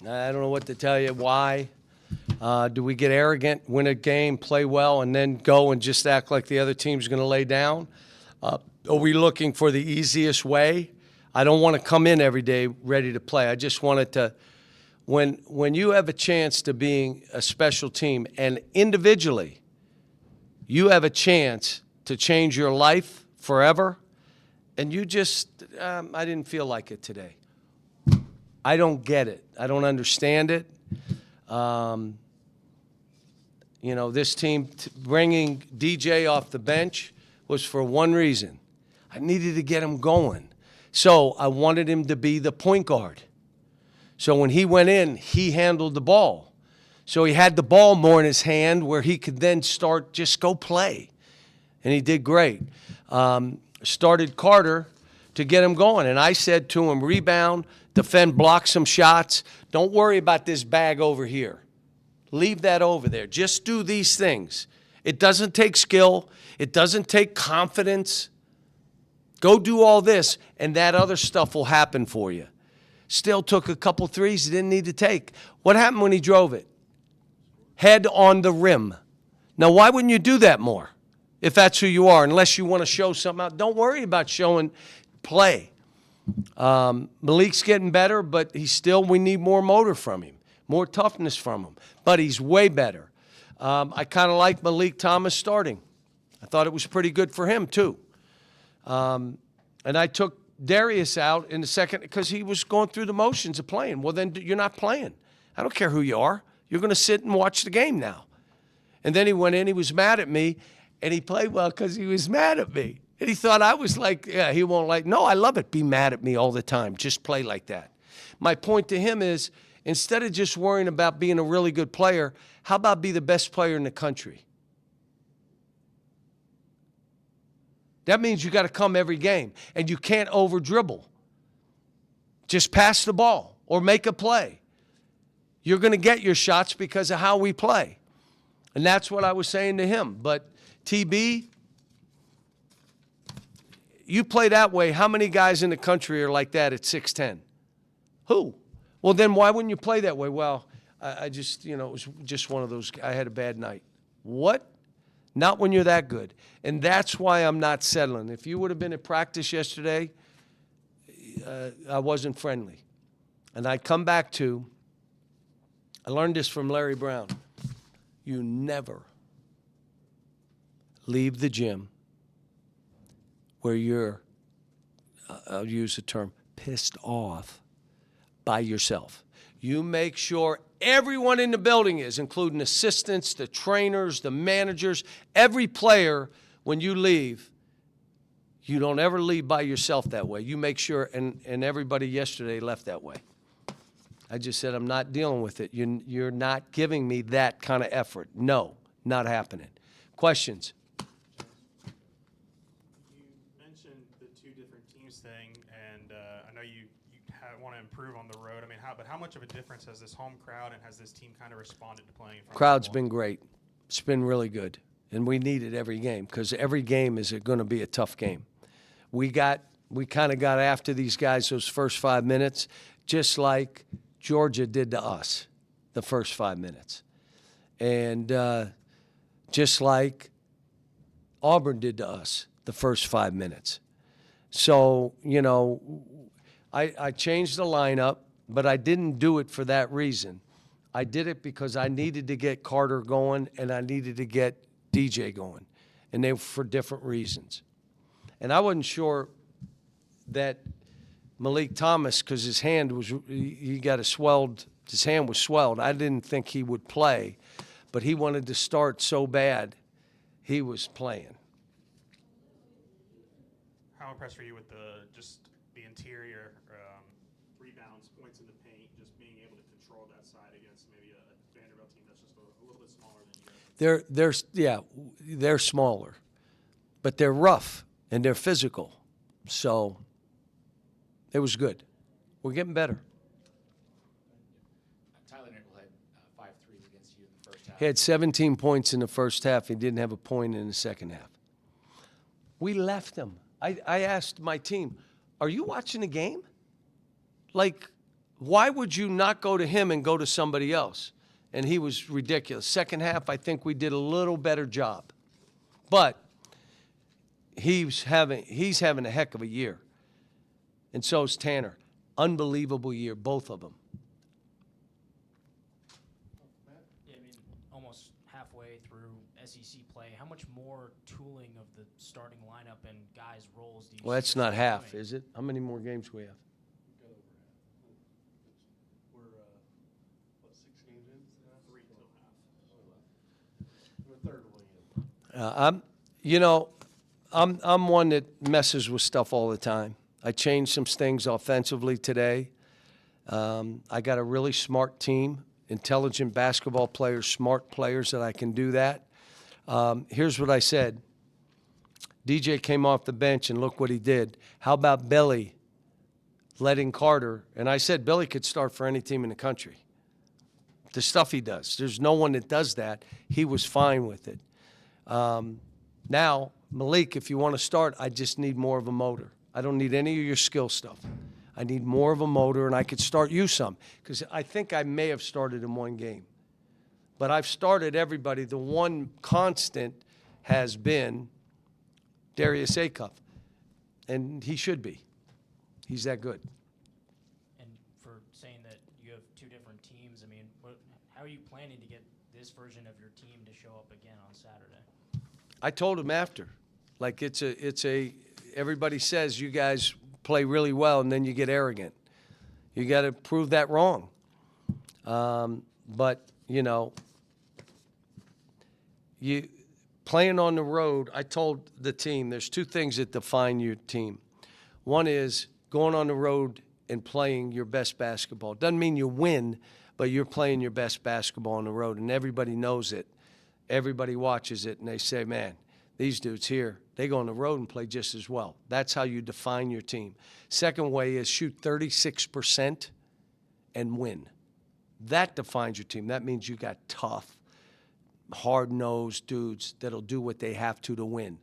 I don't know what to tell you. Why? Do we get arrogant, win a game, play well, and then go and just act like the other team's going to lay down? Are we looking for the easiest way? I don't want to come in every day ready to play. I just wanted to – when you have a chance to being a special team and individually you have a chance to change your life forever, and you just I didn't feel like it today. I don't get it. I don't understand it. This team bringing DJ off the bench was for one reason. I needed to get him going. So I wanted him to be the point guard. So when he went in, he handled the ball. So he had the ball more in his hand where he could then start, just go play. And he did great. Started Carter to get him going. And I said to him, rebound, defend, block some shots. Don't worry about this bag over here. Leave that over there. Just do these things. It doesn't take skill. It doesn't take confidence. Go do all this, and that other stuff will happen for you. Still took a couple threes he didn't need to take. What happened when he drove it? Head on the rim. Now, why wouldn't you do that more if that's who you are, unless you want to show something out? Don't worry about showing play. Malik's getting better, but we need more motor from him, more toughness from him. But he's way better. I kind of like Malik Thomas starting. I thought it was pretty good for him, too. And I took Darius out in the second because he was going through the motions of playing. Well, then you're not playing. I don't care who you are. You're going to sit and watch the game now. And then he went in. He was mad at me, and he played well because he was mad at me. And he thought I was like, yeah, he won't like. No, I love it. Be mad at me all the time. Just play like that. My point to him is, instead of just worrying about being a really good player, how about be the best player in the country? That means you got to come every game, and you can't over-dribble. Just pass the ball or make a play. You're going to get your shots because of how we play. And that's what I was saying to him. But, TB, you play that way. How many guys in the country are like that at 6'10"? Who? Well, then why wouldn't you play that way? Well, I just, it was just one of those. I had a bad night. What? Not when you're that good. And that's why I'm not settling. If you would have been at practice yesterday, I wasn't friendly. And I come back to, I learned this from Larry Brown. You never leave the gym where you're, I'll use the term, pissed off by yourself. You make sure everyone in the building is, including assistants, the trainers, the managers, every player, when you leave, you don't ever leave by yourself that way. You make sure, and everybody yesterday left that way. I just said, I'm not dealing with it. You're not giving me that kind of effort. No, not happening. Questions? You mentioned the two different teams thing, and I know you want to improve on the road. I mean, how much of a difference has this home crowd and has this team kind of responded to playing in front Crowd's of the been great. It's been really good, and we need it every game because every game is going to be a tough game. We kind of got after these guys those first 5 minutes, just like Georgia did to us the first 5 minutes. And just like Auburn did to us the first 5 minutes. So, I changed the lineup, but I didn't do it for that reason. I did it because I needed to get Carter going and I needed to get DJ going. And they were for different reasons. And I wasn't sure that Malik Thomas, because his hand was, he got his hand was swelled. I didn't think he would play, but he wanted to start so bad, he was playing. How impressed were you with the interior rebounds, points in the paint, just being able to control that side against maybe a Vanderbilt team that's just a little bit smaller than you? They're smaller, but they're rough and they're physical. So it was good. We're getting better. Tyler Nickel had 5 threes against you in the first half. He had 17 points in the first half. He didn't have a point in the second half. We left him. I asked my team, are you watching the game? Like, why would you not go to him and go to somebody else? And he was ridiculous. Second half, I think we did a little better job. But he's having a heck of a year. And so is Tanner. Unbelievable year, both of them. Yeah, I mean, almost halfway through SEC play, how much more tooling of the starting lineup and guys' roles do you Well, see that's this not team half, doing? is it? How many more games we have? We're, what, 6 games in? 3 till half. We're a third of the way in. I'm one that messes with stuff all the time. I changed some things offensively today. I got a really smart team, intelligent basketball players, smart players that I can do that. Here's what I said. DJ came off the bench and look what he did. How about Billy letting Carter? And I said Billy could start for any team in the country. The stuff he does. There's no one that does that. He was fine with it. Now, Malik, if you want to start, I just need more of a motor. I don't need any of your skill stuff. I need more of a motor, and I could start you some. Because I think I may have started in one game. But I've started everybody. The one constant has been Darius Acuff. And he should be. He's that good. And for saying that you have 2 different teams, I mean, how are you planning to get this version of your team to show up again on Saturday? I told him after. Like everybody says you guys play really well and then you get arrogant. You got to prove that wrong. But, you playing on the road, I told the team there's 2 things that define your team. One is going on the road and playing your best basketball. Doesn't mean you win, but you're playing your best basketball on the road, and everybody knows it. Everybody watches it, and they say, man, these dudes here, they go on the road and play just as well. That's how you define your team. Second way is shoot 36% and win. That defines your team. That means you got tough, hard-nosed dudes that'll do what they have to win.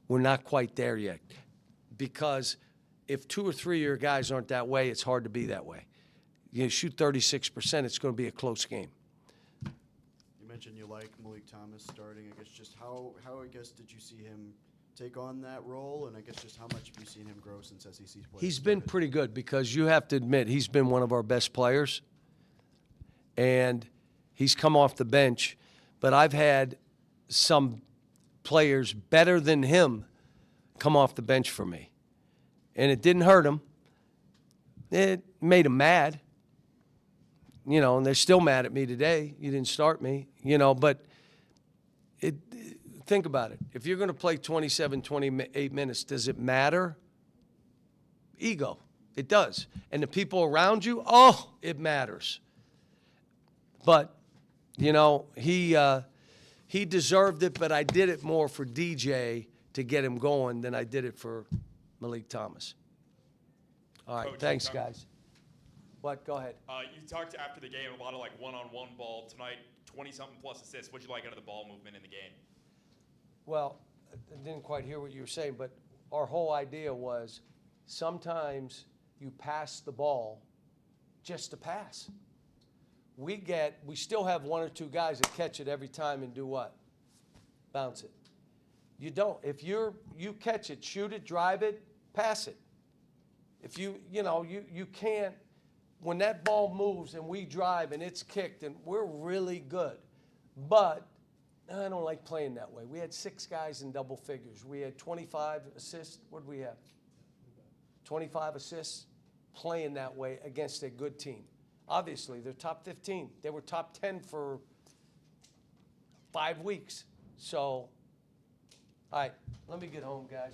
We're not quite there yet because if 2 or 3 of your guys aren't that way, it's hard to be that way. You shoot 36%, it's going to be a close game. You mentioned you like Malik Thomas starting. I guess just how did you see him take on that role? And I guess just how much have you seen him grow since SEC play? He's been pretty good because you have to admit he's been one of our best players. And he's come off the bench. But I've had some players better than him come off the bench for me. And it didn't hurt him. It made him mad. And they're still mad at me today. You didn't start me, but think about it. If you're going to play 27, 28 minutes, does it matter? Ego. It does. And the people around you, it matters. But, he deserved it, but I did it more for DJ to get him going than I did it for Malik Thomas. All right, Coach, thanks, guys. What? Go ahead. You talked after the game a lot of one-on-one ball tonight, 20-something plus assists. What'd you like out of the ball movement in the game? Well, I didn't quite hear what you were saying, but our whole idea was sometimes you pass the ball just to pass. We still have 1 or 2 guys that catch it every time and do what? Bounce it. You don't. If you catch it, shoot it, drive it, pass it. If you can't, when that ball moves and we drive and it's kicked and we're really good, but I don't like playing that way. We had 6 guys in double figures. We had 25 assists. What did we have? 25 assists playing that way against a good team. Obviously, they're top 15. They were top 10 for 5 weeks. So, all right, let me get home, guys.